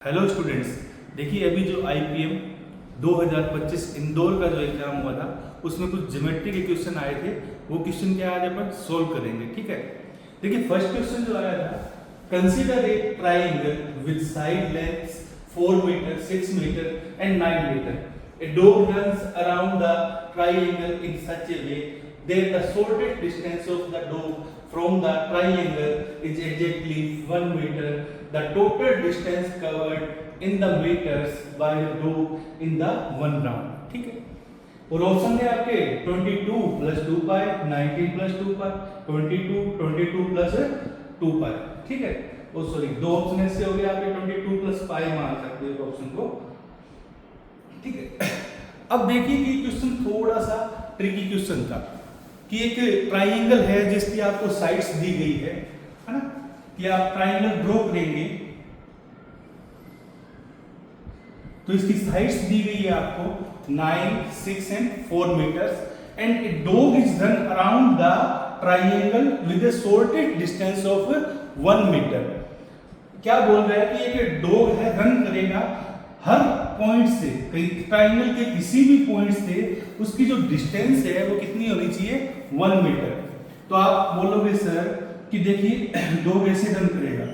Hello students, देखिए अभी जो आईपीएम 2025 इंदौर का जो एग्जाम हुआ था उसमें कुछ ज्योमेट्री के क्वेश्चन आए थे। वो क्वेश्चन क्या आज अपन सोल्व करेंगे, ठीक है। देखिए फर्स्ट क्वेश्चन जो आया था, consider a triangle with side lengths 4 metre, 6 metre and 9 metre. A dog runs around the triangle in such a way that the shortest distance of the dog from the triangle is exactly 1 meter. The total distance covered in the meters by the dog in the one round. ठीक है। और option है आपके 22 plus 2 pi, 19 plus 2 pi, 22 plus 2 pi. ठीक है। ओ sorry, दो option ऐसे हो गए आपके 22 plus pi मान सकते हो ऑप्शन को। ठीक है। अब देखिए कि क्वेश्चन थोड़ा सा ट्रिकी क्वेश्चन था कि एक ट्राइंगल है जिसकी आपको साइड्स दी गई है ना, कि आप ट्राइंगल ड्रॉ करेंगे तो इसकी साइड्स दी गई है आपको 9, 6 and 4 metres and a dog is run around the triangle with a shortest distance of 1 metre. क्या बोल रहा है कि एक डॉग है, रन करेगा हर पॉइंट से, ट्राइंगल के किसी भी पॉइंट से उसकी जो डिस्टेंस है वो कितनी होनी चाहिए, 1 मीटर। तो आप बोलोगे सर कि देखिए डॉग ऐसे रन करेगा,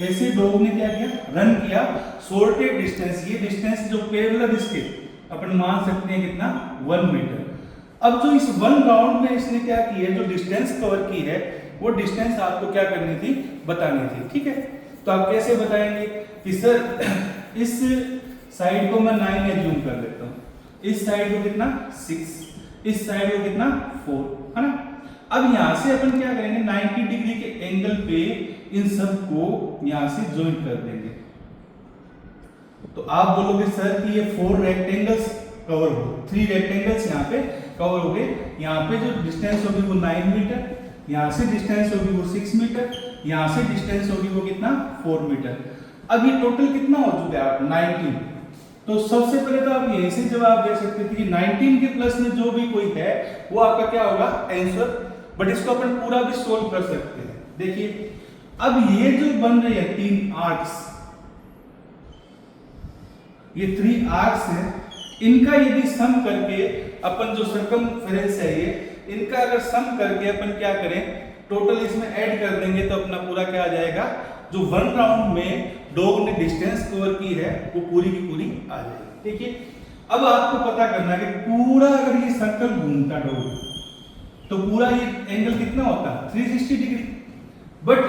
ऐसे डॉग ने क्या किया, रन किया शॉर्टेस्ट डिस्टेंस, ये डिस्टेंस जो पैरेलल इसके अपन मान सकते हैं कितना, 1 मीटर। अब जो इस 1 राउंड में इसने क्या किया, जो डिस्टेंस कवर की है वो डिस्टेंस आपको क्या करनी थी, बतानी थी। ठीक है। तो आप कैसे बताएंगे कि सर इस साइड को मैं 9 एज्यूम कर लेता हूं, इस साइड को कितना 6, इस साइड को कितना 4, है ना। अब यहां से अपन क्या करेंगे, 90 डिग्री के एंगल पे इन सब को यहां से ज्वाइन कर देंगे। तो आप बोलोगे सर कि ये 4 रेक्टेंगल्स कवर हो, 3 रेक्टेंगल्स यहाँ पे कवर हो गए। यहाँ पे जो डिस्टेंस होगी वो 9 मीटर, यहां से डिस्टेंस होगी वो 6 मीटर, यहां से डिस्टेंस होगी वो कितना, 4 मीटर। अब ये टोटल कितना हो चुका है, आप 19। तो सबसे पहले तो आप यहीं से जवाब दे सकते थे कि 19 के प्लस में जो भी कोई है वो आपका क्या होगा, आंसर। बट इसको अपन पूरा भी सोल्व कर सकते हैं। देखिए अब ये जो बन रहे हैं 3 आर्क्स, ये 3 आर्क्स है, इनका यदि सम करके अपन जो सर्कमफेरेंस है ये, इनका अगर सम करके अपन क्या करें, टोटल इसमें ऐड कर देंगे तो अपना पूरा क्या आ जाएगा, जो 1 राउंड में डॉग ने डिस्टेंस कवर की है वो पूरी की पूरी आ जाएगी। देखिए अब आपको पता करना है कि पूरा अगर ये सर्कल घूमता डॉग तो पूरा ये एंगल कितना होता है, 360 डिग्री। बट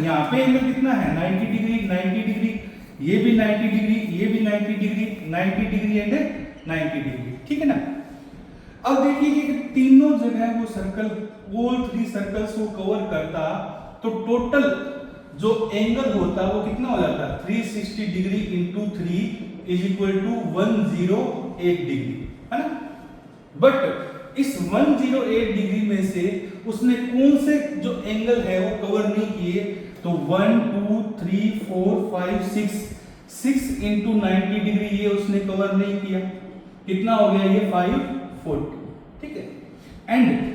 यहाँ पे एंगल कितना है, 90 डिग्री, 90 डिग्री, ये भी 90 डिग्री, ये भी 90 डिग्री, 90 डिग्री एंड 90 डिग्री। ठीक है ना। अब देखिए कि तीनों जगह वो सर्कल, ऑल 3 सर्कल्स को कवर करता तो टोटल जो एंगल होता वो कितना हो जाता, 360 degree into 3 is equal to 108 degree, है ना। बट इस 108 डिग्री में से उसने कौन से जो एंगल है वो कवर नहीं किए, तो 1 2 3 4 5 6 इंटू 90 डिग्री ये उसने कवर नहीं किया। कितना हो गया ये, 540। ठीक है। एंड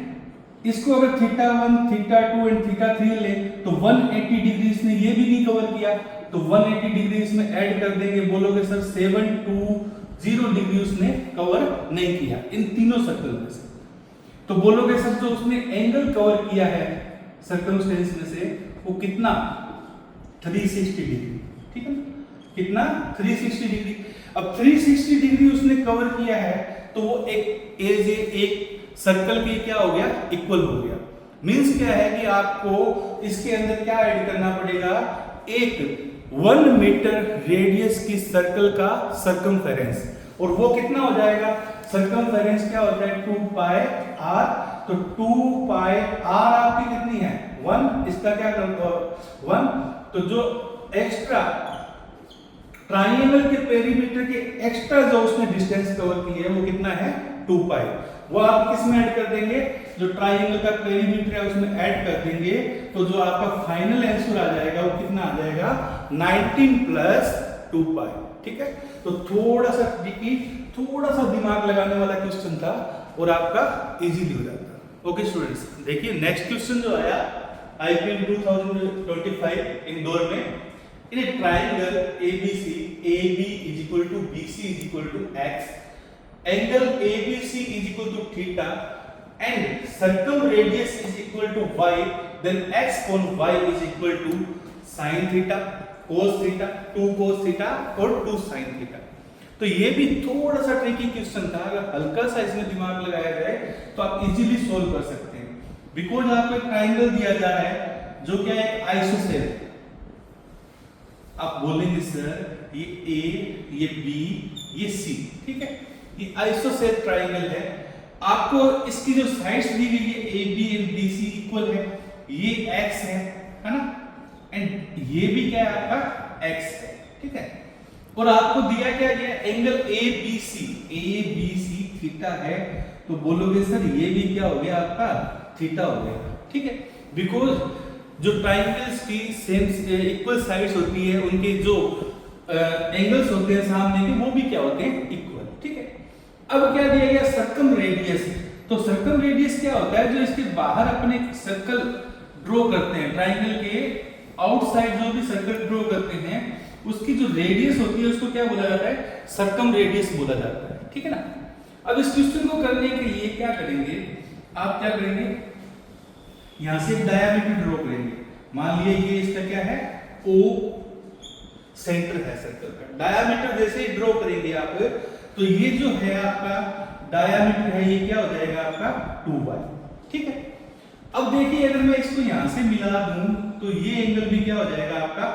इसको अगर θ1, θ2 एंड θ3 ले तो 180 डिग्री इसने ये भी नहीं कवर किया, तो 180 डिग्री इसमें ऐड कर देंगे। बोलोगे सर 720 डिग्री उसने कवर नहीं किया इन तीनों सर्कल में से। तो बोलोगे सर जो उसने एंगल कवर किया है सर्कमस्टेंस में से वो कितना, 360 डिग्री। ठीक है, कितना, 360 डिग्री। अब 360 डिग्री उसने कवर किया है तो वो एक सर्कल के क्या हो गया, इक्वल हो गया। मींस क्या है कि आपको इसके अंदर क्या ऐड करना पड़ेगा, एक 1 मीटर रेडियस की सर्कल का सर्कमफेरेंस, और वो कितना हो जाएगा, सर्कमफेरेंस क्या होता है, 2 पाई r। तो 2 पाई r आपकी कितनी है, 1, इसका क्या करता है 1। तो जो एक्स्ट्रा ट्राइंगल के पेरीमीटर के एक्स्ट्रा जो उसने डिस्टेंस कवर की है वो कितना है, 2 पाई। वो आप किस में ऐड कर देंगे, जो ट्राइंगल का पेरीमीटर है उसमें ऐड कर देंगे, तो जो आपका फाइनल आंसर आ जाएगा वो कितना आ जाएगा, 19 प्लस 2 पाई। ठीक है। तो थोड़ा सा ट्रिकी, थोड़ा सा दिमाग लगाने वाला क्वेश्चन था और आपका इजीली हो जाता। ओके स्टूडेंट्स, देखिए नेक्स्ट क्वेश्चन जो आया IPM 2025 इंदौर में, in a triangle ABC, AB is equal to BC is equal to X, angle ABC is equal to theta and circumradius is equal to Y, then X on Y is equal to sin theta, cos theta, 2 cos theta और 2 sin theta। तो ये भी थोड़ा सा tricky question था, अगर हल्का सा इसमें दिमाग लगाया जाए तो आप इजीली सोल्व कर सकते हैं। बिकॉज आपको एक ट्राइंगल दिया जा रहा है जो क्या है, आइसोसेल। आप बोलेंगे सर ये A, ये B, ये C, ठीक है, ये आइसोसेल ट्राइंगल है। आपको इसकी जो साइड्स दी गई है AB एंड BC इक्वल है, ये X है ना, एंड ये भी क्या है आपका X है, ठीक है। और आपको दिया क्या गया, एंगल ABC थीटा है, तो बोलोगे सर ये भी क्या हो गया आपका, थीटा हो गया, ठीक है। बिकॉज जो ट्राइंगल्स की सेम इक्वल साइड्स होती है, उनके जो एंगल्स होते हैं सामने के, वो भी क्या होते हैं, इक्वल, ठीक है। अब क्या दिया गया, सर्कम रेडियस। तो सर्कम रेडियस क्या होता है, जो इसके बाहर अपने सर्कल ड्रॉ करते हैं, ट्राइंगल के आउटसाइड जो भी सर्कल ड्रॉ करते हैं, उसकी जो रेडियस होती है उसको क्या बोला जाता है, सर्कम रेडियस बोला जाता है, ठीक है ना। अब इस क्वेश्चन को करने के लिए क्या करेंगे, आप क्या करेंगे, यहां से डायमीटर ड्रॉ करेंगे। मान लिया ये इसका क्या है, O सेंटर है सर्कल का। डायमीटर जैसे ही ड्रॉ करेंगे आप, तो ये जो है आपका डायमीटर है, ये क्या हो जाएगा आपका 2y, ठीक है। अब देखिए अगर मैं इसको यहां से मिला दूं तो ये एंगल भी क्या हो जाएगा आपका,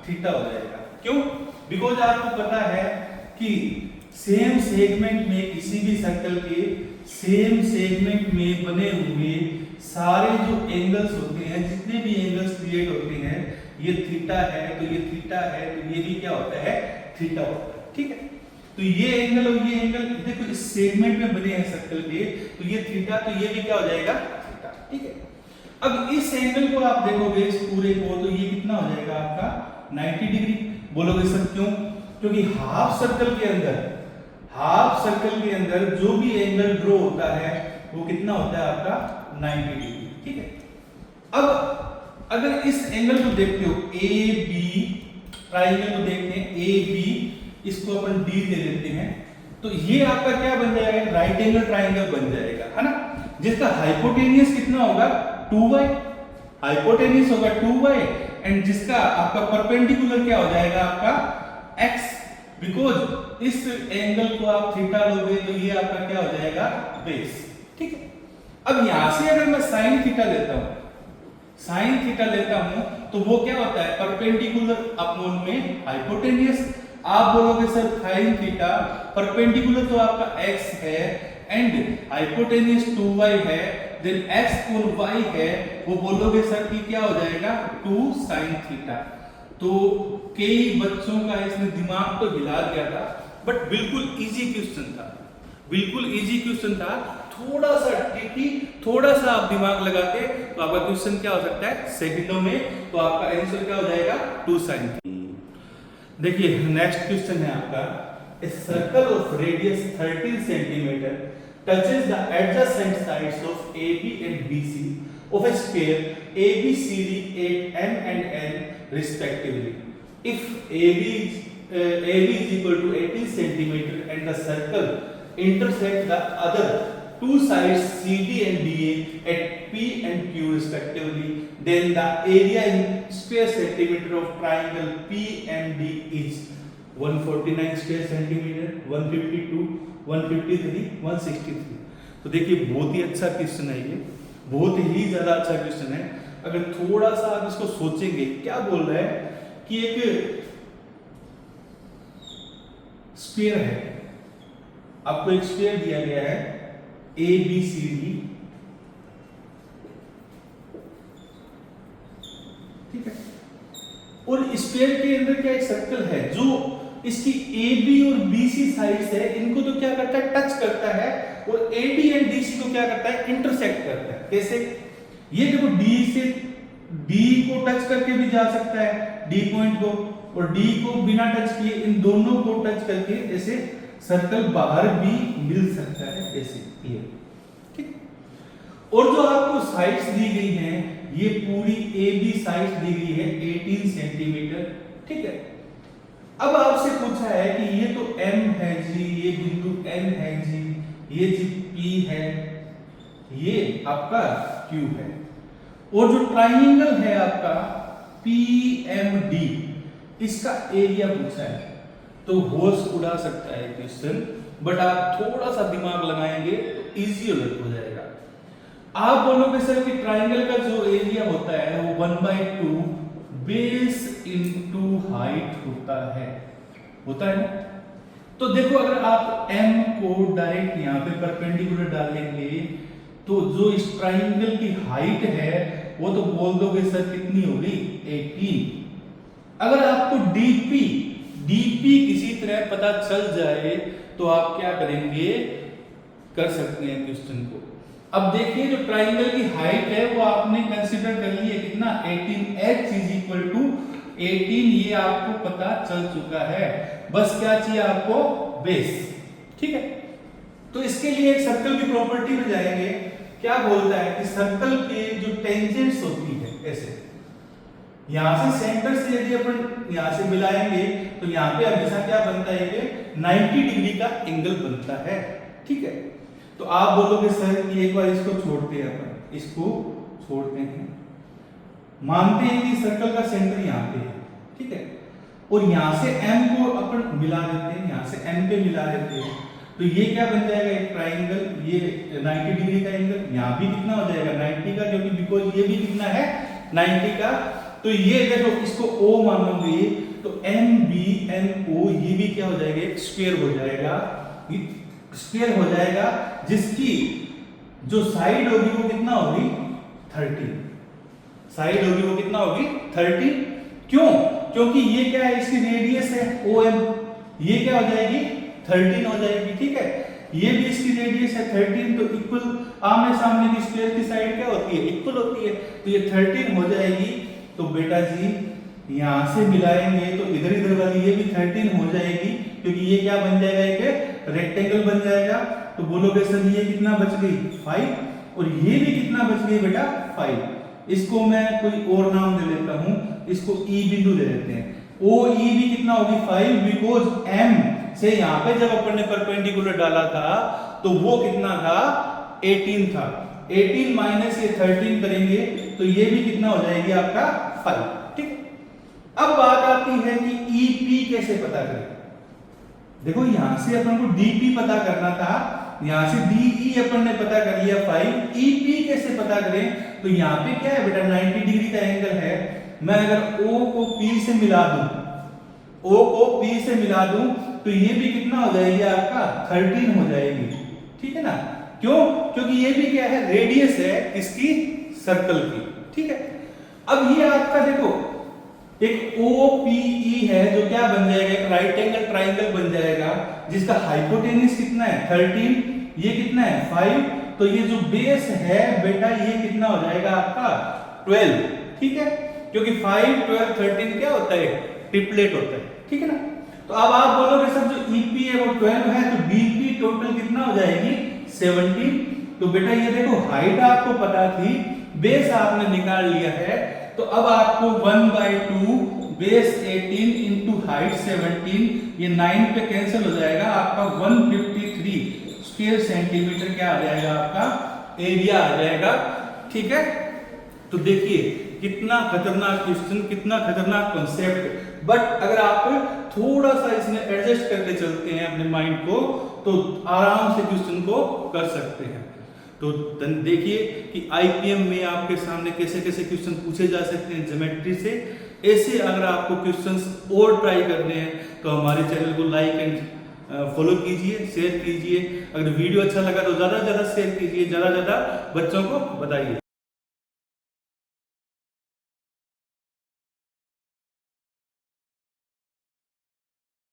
थीटा हो जाएगा। क्यों, बिकॉज आपको पता है कि सेम सेगमेंट में किसी भी सर्कल के सेम सेगमेंट में बने हुए सारे जो एंगल्स होते हैं, जितने भी एंगल्स क्रिएट होते हैं, ये थीटा है तो ये थीटा है, तो ये भी क्या होता है, थीटा होता है, ठीक है। तो ये एंगल और ये एंगल देखो इस सेगमेंट में बने हैं सर्कल के, तो ये थीटा, तो ये भी क्या हो जाएगा, थीटा, ठीक है। अब इस एंगल को आप देखोगे इस पूरे को, तो ये कितना हो जाएगा आपका 90 डिग्री। बोलोगे सर क्यों, क्योंकि हाफ सर्कल के अंदर जो भी एंगल ड्रॉ होता है वो कितना होता है आपका 90 डिग्री, ठीक है। अब अगर इस एंगल को देखते हो AB, ट्राइंगल को देखते हैं AB, इसको अपन D दे देते हैं, तो ये आपका क्या बन जाएगा, राइट एंगल ट्राइंगल बन जाएगा, है ना, जिसका हाइपोटेनियस कितना होगा 2y, हाइपोटेनियस होगा 2y, एंड जिसका आपका परपेंडिकुलर क्या हो जाएगा आपका x। बिकॉज इस एंगल को आप थीटा लोगे तो ये आपका क्या हो जाएगा, बेस, ठीक है। अब यहां से अगर मैं साइन थीटा लेता हूं तो वो क्या होता है, परपेंडिकुलर अपॉन में हाइपोटेनियस। आप बोलोगे सर साइन थीटा, परपेंडिकुलर तो आपका x है एंड हाइपोटेनियस 2y है, देन x और y है, वो बोलोगे सर कि क्या हो जाएगा 2 sin थीटा। तो कई बच्चों का इसने दिमाग तो हिला दिया था, बट बिल्कुल इजी क्वेश्चन था, थोड़ा सा ट्रिकी, थोड़ा सा आप दिमाग लगाते तो आपका क्वेश्चन क्या हो सकता है, सेकंडों में, तो आपका आंसर क्या हो जाएगा 2 sin। देखिए नेक्स्ट क्वेश्चन है आपका, a circle of radius 13 cm touches the adjacent sides of AB and BC of a sphere ABCD at M and N respectively. If AB is equal to 18 cm and the circle intersects the other two sides CD and DA at P and Q respectively, then the area in square centimeter of triangle PMD is 149 square centimeter, 152, 153, 163। तो देखिए बहुत ही अच्छा question है ये, बहुत ही ज्यादा अच्छा question है। अगर थोड़ा सा आप इसको सोचेंगे, क्या बोल रहा है कि एक स्फीयर है, आपको एक स्फीयर दिया गया है ABCD, ठीक है, और स्फीयर के अंदर क्या एक सर्कल है जो इसकी AB और BC साइड्स है, इनको तो क्या करता है, टच करता है, और AD एंड DC को क्या करता है, इंटरसेक्ट करता है। कैसे, ये देखो D से D को टच करके भी जा सकता है, D पॉइंट को, और D को बिना टच किए इन दोनों को टच करके ऐसे सर्कल बाहर भी मिल सकता है, ऐसे क्लियर, ठीक। और जो आपको साइड्स दी गई हैं ये पूरी ए बी साइड दी गई है 18 सेंटीमीटर, ठीक है। अब आपसे पूछा है कि ये तो M है जी, ये बिंदु N है जी, ये जी P है, ये आपका Q है, और जो ट्राइंगल है आपका PMD, इसका एरिया पूछा है। तो होश उड़ा सकता है क्वेश्चन, बट आप थोड़ा सा दिमाग लगाएंगे तो इजी हो जाएगा। आप बोलोगे सर कि ट्राइंगल का जो एरिया होता है वो 1/2 बेस इनटू हाइट होता है ना। तो देखो अगर आप m को डायरेक्ट यहाँ पे परपेंडिकुलर डालेंगे तो जो इस ट्राइंगल की हाइट है वो तो बोल दोगे सर कितनी होगी 18। अगर आपको dp किसी तरह पता चल जाए तो आप क्या करेंगे, कर सकते हैं क्वेश्चन को। अब देखिए जो ट्राइंगल की हाइट है वो आपने कंसीडर कर ली है कितना 18h इज इक्वल टू 18, ये आपको पता चल चुका है। बस क्या चाहिए आपको, बेस, ठीक है। तो इसके लिए एक सर्कल की प्रॉपर्टी में जाएंगे, क्या बोलता है कि सर्कल के जो टेंजेंट्स होती है ऐसे, यहां से सेंटर से यदि अपन यहां से मिलाएंगे तो यहां पे हमेशा क्या बनता है कि 90 डिग्री का एंगल बनता है, ठीक है। तो आप बोलोगे सर कि एक बार इसको छोड़ते हैं, अपन इसको छोड़ते हैं, मानते हैं कि सर्कल का सेंटर यहाँ पे है, ठीक है, और यहाँ से m को अपन मिला देते हैं, यहाँ से n पे मिला देते हैं, तो ये क्या बन जाएगा, एक ट्राइंगल, ये 90 डिग्री का एंगल, यहाँ भी कितना हो जाएगा 90 का, क्योंकि बिकॉज ये भी कितना है 90 का। तो ये देखो इसको O मानोगे तो MBNO ये भी क्या हो जाएगा, एक स्क्वायर हो जाएगा, स्क्वायर हो जाएगा, जिसकी जो साइड होगी वो कितना होगी 30, साइड होगी वो कितना होगी 30। क्यों, क्योंकि ये क्या है, इसकी रेडियस है OM, ये क्या हो जाएगी 13 हो जाएगी, ठीक है। ये भी इसकी रेडियस है 13, तो इक्वल आमने सामने की स्क्वायर की साइड क्या होती है, इक्वल होती है, तो ये 13 हो जाएगी। तो बेटा जी यहां से मिलाएंगे तो इधर इधर वाली ये भी 13 हो जाएगी, क्योंकि ये क्या बन जाएगा, एक रेक्टेंगल बन जाएगा। तो बोलोगे सर ये कितना बच गई 5, और ये भी कितना बच गई बेटा 5। इसको मैं कोई और नाम दे लेता हूं, इसको E बिंदु दे देते हैं। OE भी कितना होगी 5, बिकॉज M से यहाँ पे जब अपन ने परपेंडिकुलर डाला था तो वो कितना था 18 था, 18 माइनस ये 13 करेंगे तो ये भी कितना हो जाएगी आपका 5, ठीक। अब बात आती है कि EP कैसे पता करें। देखो यहां से अपन को DP पता करना था, यहां से DE अपन ने पता कर लिया 5, EP कैसे पता करें, तो यहाँ पे क्या है बेटा 90 डिग्री का एंगल है। मैं अगर O को P से मिला दूं, O को P से मिला दूं तो ये भी कितना हो जाएगी आपका 13 हो जाएगी, ठीक है ना। क्यों, क्योंकि ये भी क्या है रेडियस है इसकी सर्कल की, ठीक है। अब ये आपका देखो एक OPE है जो क्या बन जाएगा, एक राइट एंगल ट्राइंगल बन जाएगा, जिसका हाइपोटेन्यूज कितना है 13, ये कितना है 5, तो ये जो बेस है बेटा ये कितना हो जाएगा आपका 12, ठीक है, क्योंकि 5 12 13 क्या होता है, ट्रिपलेट होता है, ठीक है ना। तो अब आप बोलोगे सर जो EP है वो 12 है, तो DP टोटल कितना हो जाएगी 17। तो बेटा ये देखो हाइट आपको पता थी, बेस आपने निकाल लिया है, तो अब आपको 1/2 बेस 18 इंटू हाइट 17, ये 9 पे कैंसिल हो जाएगा, आपका 153 स्क्वायर सेंटीमीटर क्या आ जाएगा, आपका एरिया आ जाएगा, ठीक है। तो देखिए कितना खतरनाक क्वेश्चन, कितना खतरनाक कॉन्सेप्ट, बट अगर आप थोड़ा सा इसमें एडजस्ट करके चलते हैं अपने माइंड को तो आराम से क्वेश्चन को कर सकते हैं। तो देखिए कि IPM में आपके सामने कैसे कैसे क्वेश्चन पूछे जा सकते हैं ज्योमेट्री से। ऐसे अगर आपको क्वेश्चंस और ट्राई करने हैं तो हमारे चैनल को लाइक एंड फॉलो कीजिए, शेयर कीजिए। अगर वीडियो अच्छा लगा तो ज़्यादा से ज़्यादा शेयर कीजिए, ज़्यादा बच्चों को बताइए।